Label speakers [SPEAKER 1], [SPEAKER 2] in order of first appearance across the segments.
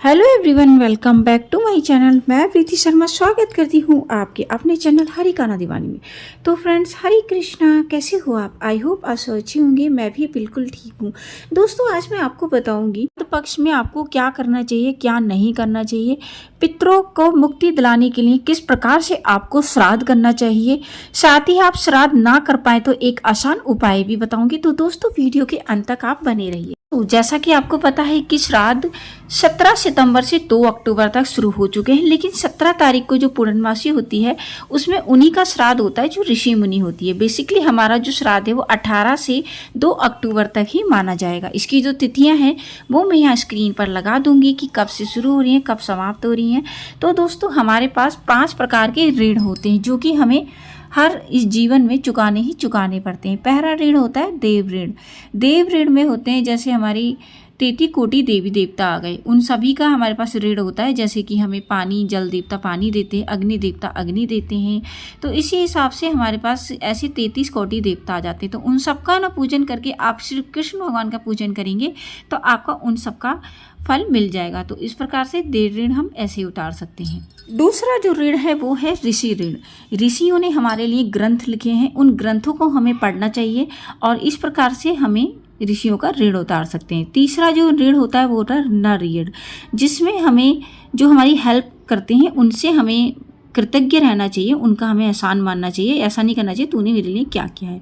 [SPEAKER 1] Hello everyone, welcome back to my channel. मैं प्रीति शर्मा स्वागत करती हूँ आपके अपने चैनल हरी काना दीवानी में। तो फ्रेंड्स, हरे कृष्णा, कैसे हो आप? आई होप आप सब अच्छे होंगे। मैं भी बिल्कुल ठीक हूँ। दोस्तों, आज मैं आपको बताऊंगी पितृ पक्ष में आपको क्या करना चाहिए, क्या नहीं करना चाहिए, पितरों को मुक्ति दिलाने के लिए किस प्रकार से आपको श्राद्ध करना चाहिए, साथ ही आप श्राद्ध ना कर पाए तो एक आसान उपाय भी बताऊंगी। तो दोस्तों, वीडियो के अंत तक आप बने रहिए। तो जैसा कि आपको पता है कि श्राद्ध 17 सितंबर से 2 अक्टूबर तक शुरू हो चुके हैं, लेकिन 17 तारीख को जो पूर्णमासी होती है उसमें उन्हीं का श्राद्ध होता है जो ऋषि मुनि होती है। बेसिकली हमारा जो श्राद्ध है वो 18 से 2 अक्टूबर तक ही माना जाएगा। इसकी जो तिथियां हैं वो मैं यहाँ स्क्रीन पर लगा दूंगी कि कब से शुरू हो रही हैं, कब समाप्त हो रही हैं। तो दोस्तों, हमारे पास 5 प्रकार के ऋण होते हैं जो कि हमें हर इस जीवन में चुकाने पड़ते हैं। पहला ऋण होता है देव ऋण। देव ऋण में होते हैं जैसे हमारी 33 कोटि देवी देवता आ गए, उन सभी का हमारे पास ऋण होता है। जैसे कि हमें पानी, जल देवता पानी देते हैं, अग्नि देवता अग्नि देते हैं। तो इसी हिसाब से हमारे पास ऐसे 33 कोटि देवता आ जाते हैं। तो उन सबका ना पूजन करके आप श्री कृष्ण भगवान का पूजन करेंगे तो आपका उन सबका फल मिल जाएगा। तो इस प्रकार से देव ऋण हम ऐसे उतार सकते हैं। दूसरा जो ऋण है वो है ऋषि ऋण। ऋषियों ने हमारे लिए ग्रंथ लिखे हैं, उन ग्रंथों को हमें पढ़ना चाहिए और इस प्रकार से हमें ऋषियों का ऋण उतार सकते हैं। तीसरा जो ऋण होता है वो होता है नर ऋण, जिसमें हमें जो हमारी हेल्प करते हैं उनसे हमें कृतज्ञ रहना चाहिए, उनका हमें एहसान मानना चाहिए। ऐसा नहीं करना चाहिए तूने मेरे लिए क्या किया है।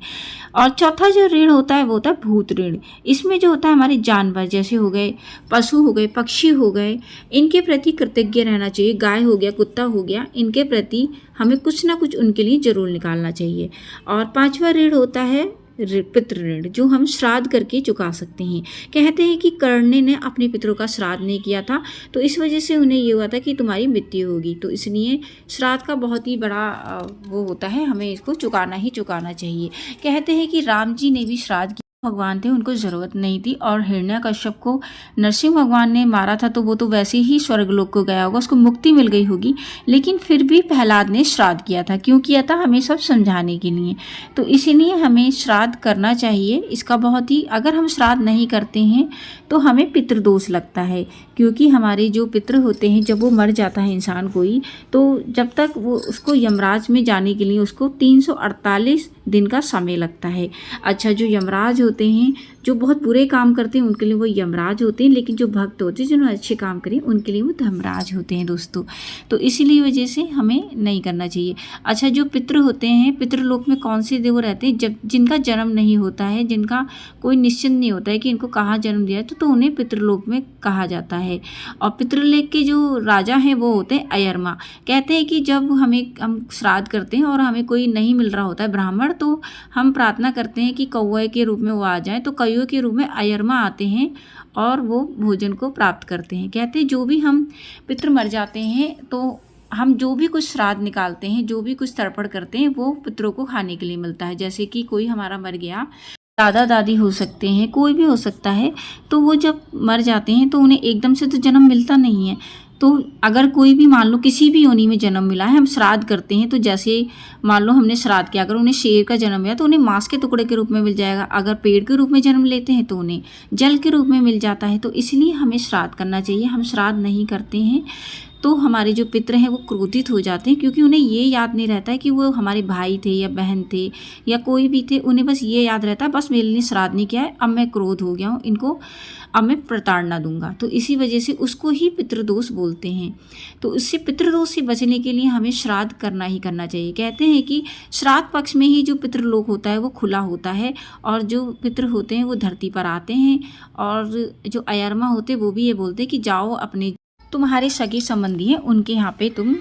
[SPEAKER 1] और चौथा जो ऋण होता है वो होता है भूत ऋण। इसमें जो होता है हमारे जानवर जैसे हो गए, पशु हो गए, पक्षी हो गए, इनके प्रति कृतज्ञ रहना चाहिए। गाय हो गया, कुत्ता हो गया, इनके प्रति हमें कुछ ना कुछ उनके लिए जरूर निकालना चाहिए। और पांचवा ऋण होता है पितृ ऋण, जो हम श्राद्ध करके चुका सकते हैं। कहते हैं कि कर्णे ने अपने पितरों का श्राद्ध नहीं किया था, तो इस वजह से उन्हें ये हुआ था कि तुम्हारी मृत्यु होगी। तो इसलिए श्राद्ध का बहुत ही बड़ा वो होता है, हमें इसको चुकाना ही चुकाना चाहिए। कहते हैं कि राम जी ने भी श्राद्ध किया, भगवान थे, उनको ज़रूरत नहीं थी। और हिरण्यकश्यप को नरसिंह भगवान ने मारा था तो वो तो वैसे ही स्वर्गलोक को गया होगा, उसको मुक्ति मिल गई होगी। लेकिन फिर भी प्रहलाद ने श्राद्ध किया था। क्यों किया था? हमें सब समझाने के लिए। तो इसीलिए हमें श्राद्ध करना चाहिए। इसका बहुत ही, अगर हम श्राद्ध नहीं करते हैं तो हमें पितृदोष लगता है, क्योंकि हमारे जो पितृ होते हैं जब वो मर जाता है इंसान कोई, तो जब तक वो उसको यमराज में जाने के लिए उसको 348 दिन का समय लगता है। अच्छा, जो यमराज होते हैं जो बहुत बुरे काम करते हैं उनके लिए वो यमराज होते हैं, लेकिन जो भक्त होते हैं जिन्होंने अच्छे काम करें उनके लिए वो धर्मराज होते हैं दोस्तों। तो इसीलिए वजह से हमें नहीं करना चाहिए। अच्छा, जो पितृ होते हैं, पितृलोक में कौन से देव रहते हैं? जब जिनका जन्म नहीं होता है, जिनका कोई निश्चित नहीं होता है कि इनको कहाँ जन्म दिया है, तो उन्हें पितृलोक में कहा जाता है। और पितृलोक के जो राजा हैं वो होते हैं अयरमा। कहते हैं कि जब हम श्राद्ध करते हैं और हमें कोई नहीं मिल रहा होता है ब्राह्मण, तो हम प्रार्थना करते हैं कि कौवे के रूप में वो आ जाए। तो कौवे के रूप में अयरमा आते हैं और वो भोजन को प्राप्त करते हैं। कहते हैं जो भी हम पितृ मर जाते हैं तो हम जो भी कुछ श्राद्ध निकालते हैं, जो भी कुछ तर्पण करते हैं, वो पितरों को खाने के लिए मिलता है। जैसे कि कोई हमारा मर गया, दादा दादी हो सकते हैं, कोई भी हो सकता है, तो वो जब मर जाते हैं तो उन्हें एकदम से तो जन्म मिलता नहीं है। तो अगर कोई भी मान लो किसी भी योनि में जन्म मिला है, हम श्राद्ध करते हैं, तो जैसे मान लो हमने श्राद्ध किया, अगर उन्हें शेर का जन्म मिला तो उन्हें मांस के टुकड़े के रूप में मिल जाएगा। अगर पेड़ के रूप में जन्म लेते हैं तो उन्हें जल के रूप में मिल जाता है। तो इसलिए हमें श्राद्ध करना चाहिए। हम श्राद्ध नहीं करते हैं तो हमारे जो पितृ हैं वो क्रोधित हो जाते हैं, क्योंकि उन्हें ये याद नहीं रहता है कि वो हमारे भाई थे या बहन थे या कोई भी थे। उन्हें बस ये याद रहता है, बस मेरे लिए श्राद्ध नहीं किया है, अब मैं क्रोध हो गया हूँ, इनको अब मैं प्रताड़ना दूंगा। तो इसी वजह से उसको ही पितृदोष बोलते हैं। तो इससे पितृदोष से बचने के लिए हमें श्राद्ध करना ही करना चाहिए। कहते हैं कि श्राद्ध पक्ष में ही जो पितृलोक होता है वो खुला होता है और जो पितृ होते हैं वो धरती पर आते हैं। और जो अयरमा होते हैं वो भी ये बोलते हैं कि जाओ, अपने तुम्हारे सगे संबंधी हैं उनके यहाँ पे तुम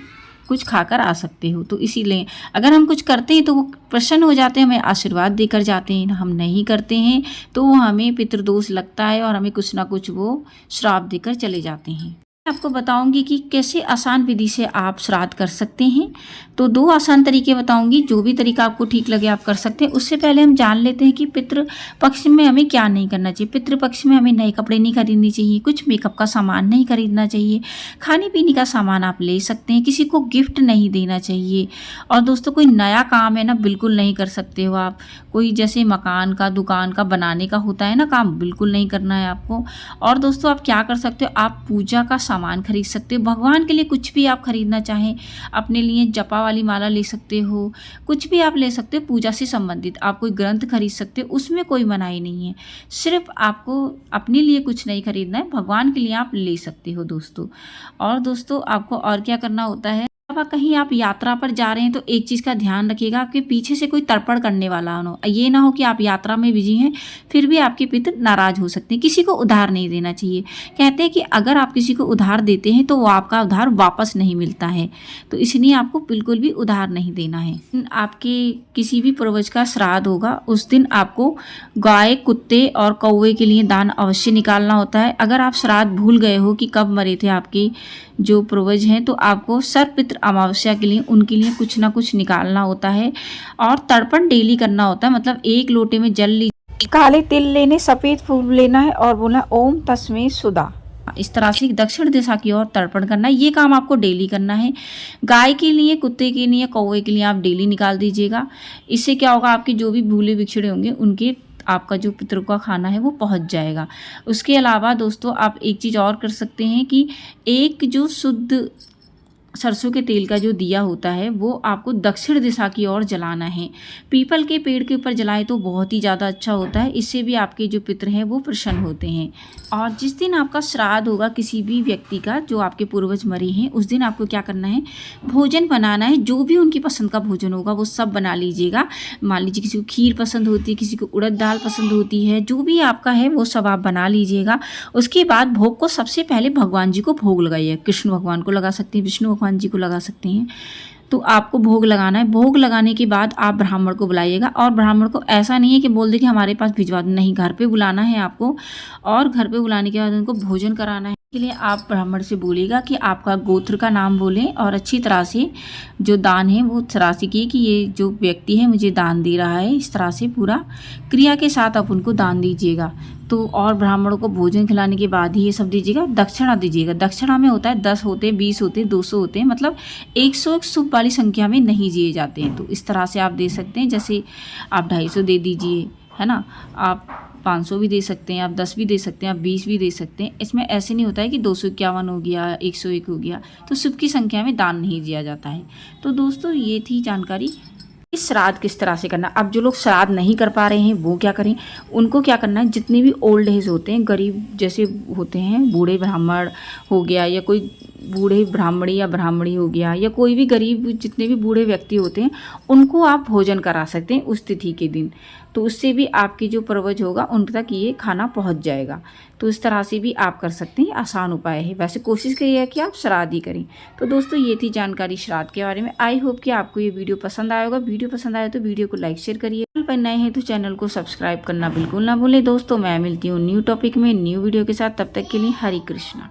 [SPEAKER 1] कुछ खाकर आ सकते हो। तो इसीलिए अगर हम कुछ करते हैं तो वो प्रसन्न हो जाते हैं, हमें आशीर्वाद देकर जाते हैं। हम नहीं करते हैं तो वो हमें पितृदोष लगता है और हमें कुछ ना कुछ वो श्राप देकर चले जाते हैं। आपको बताऊंगी कि कैसे आसान विधि से आप श्राद्ध कर सकते हैं। तो 2 आसान तरीके बताऊंगी, जो भी तरीका आपको ठीक लगे आप कर सकते हैं। उससे पहले हम जान लेते हैं कि पितृ पक्ष में हमें क्या नहीं करना चाहिए। पितृ पक्ष में हमें नए कपड़े नहीं खरीदने चाहिए, कुछ मेकअप का सामान नहीं खरीदना चाहिए, खाने पीने का सामान आप ले सकते हैं, किसी को गिफ्ट नहीं देना चाहिए। और दोस्तों, कोई नया काम है ना, बिल्कुल नहीं कर सकते हो आप। कोई जैसे मकान का, दुकान का बनाने का होता है ना काम, बिल्कुल नहीं करना है आपको। और दोस्तों, आप क्या कर सकते हो, आप पूजा का सामान खरीद सकते हो। भगवान के लिए कुछ भी आप खरीदना चाहें, अपने लिए जपा वाली माला ले सकते हो, कुछ भी आप ले सकते हो पूजा से संबंधित। आप कोई ग्रंथ खरीद सकते हो, उसमें कोई मनाही नहीं है। सिर्फ आपको अपने लिए कुछ नहीं खरीदना है, भगवान के लिए आप ले सकते हो दोस्तों। और दोस्तों आपको और क्या करना होता है, अब कहीं आप यात्रा पर जा रहे हैं तो एक चीज़ का ध्यान रखिएगा कि पीछे से कोई तर्पण करने वाला हो। ये ना हो कि आप यात्रा में बिजी हैं फिर भी आपके पितर नाराज़ हो सकते हैं। किसी को उधार नहीं देना चाहिए। कहते हैं कि अगर आप किसी को उधार देते हैं तो वो आपका उधार वापस नहीं मिलता है, तो इसलिए आपको बिल्कुल भी उधार नहीं देना है। आपके किसी भी पूर्वज का श्राद्ध होगा उस दिन आपको गाय, कुत्ते और कौवे के लिए दान अवश्य निकालना होता है। अगर आप श्राद्ध भूल गए हो कि कब मरे थे आपके जो पूर्वज हैं तो आपको सर्वपितृ अमावस्या के लिए उनके लिए कुछ ना कुछ निकालना होता है। और तर्पण डेली करना होता है, मतलब एक लोटे में जल लीजिए, काले तिल लेने, सफ़ेद फूल लेना है और बोला ओम तस्मै सुधा। इस तरह से दक्षिण दिशा की ओर तर्पण करना है। ये काम आपको डेली करना है। गाय के लिए, कुत्ते के लिए, कौवे के लिए आप डेली निकाल दीजिएगा। इससे क्या होगा, आपके जो भी भूले बिछड़े होंगे उनके आपका जो पितरों का खाना है वो पहुंच जाएगा। उसके अलावा दोस्तों आप एक चीज़ और कर सकते हैं कि एक जो शुद्ध सरसों के तेल का जो दिया होता है वो आपको दक्षिण दिशा की ओर जलाना है। पीपल के पेड़ के ऊपर जलाए तो बहुत ही ज़्यादा अच्छा होता है। इससे भी आपके जो पितर हैं वो प्रसन्न होते हैं। और जिस दिन आपका श्राद्ध होगा किसी भी व्यक्ति का जो आपके पूर्वज मरे हैं, उस दिन आपको क्या करना है, भोजन बनाना है। जो भी उनकी पसंद का भोजन होगा वो सब बना लीजिएगा। मान लीजिए किसी को खीर पसंद होती है, किसी को उड़द दाल पसंद होती है, जो भी आपका है वो सब आप बना लीजिएगा। उसके बाद भोग को सबसे पहले भगवान जी को भोग लगाइए। कृष्ण भगवान को लगा सकते हैं, विष्णु भगवान जी को लगा सकते हैं। तो आपको भोग लगाना है। भोग लगाने के बाद आप ब्राह्मण को बुलाइएगा। और ब्राह्मण को ऐसा नहीं है कि बोल दे कि हमारे पास भिजवा दो, नहीं, घर पे बुलाना है आपको। और घर पे बुलाने के बाद उनको भोजन कराना है। के लिए आप ब्राह्मण से बोलिएगा कि आपका गोत्र का नाम बोलें और अच्छी तरह से जो दान है वो तरह से की कि ये जो व्यक्ति है मुझे दान दे रहा है, इस तरह से पूरा क्रिया के साथ आप उनको दान दीजिएगा। तो और ब्राह्मणों को भोजन खिलाने के बाद ही ये सब दीजिएगा। दक्षिणा दीजिएगा। दक्षिणा में होता है 10 होते, 20 होते, 200 होते हैं, मतलब 101 शुभ वाली संख्या में नहीं दिए जाते हैं। तो इस तरह से आप दे सकते हैं। जैसे आप 250 दे दीजिए, है ना, आप 500 भी दे सकते हैं, आप 10 भी दे सकते हैं, आप 20 भी दे सकते हैं। इसमें ऐसे नहीं होता है कि 251 हो गया, 101 हो गया, तो शुभ की संख्या में दान नहीं दिया जाता है। तो दोस्तों ये थी जानकारी इस श्राद्ध किस तरह से करना। अब जो लोग श्राद्ध नहीं कर पा रहे हैं वो क्या करें, उनको क्या करना है, जितने भी ओल्ड एज होते हैं, गरीब जैसे होते हैं, बूढ़े ब्राह्मण हो गया या कोई बूढ़े ब्राह्मणी या ब्राह्मणी हो गया या कोई भी गरीब, जितने भी बूढ़े व्यक्ति होते हैं उनको आप भोजन करा सकते हैं उस तिथि के दिन। तो उससे भी आपकी जो पूर्वज होगा उन तक ये खाना पहुंच जाएगा। तो इस तरह से भी आप कर सकते हैं, आसान उपाय है। वैसे कोशिश करिएगा कि आप श्राद्ध ही करें। तो दोस्तों ये थी जानकारी श्राद्ध के बारे में। आई होप कि आपको ये वीडियो पसंद आया होगा। वीडियो पसंद आया तो वीडियो को लाइक शेयर करिए। चैनल पर नए हैं तो चैनल को सब्सक्राइब करना बिल्कुल ना भूलें। दोस्तों मैं मिलती हूँ न्यू टॉपिक में न्यू वीडियो के साथ। तब तक के लिए हरे कृष्णा।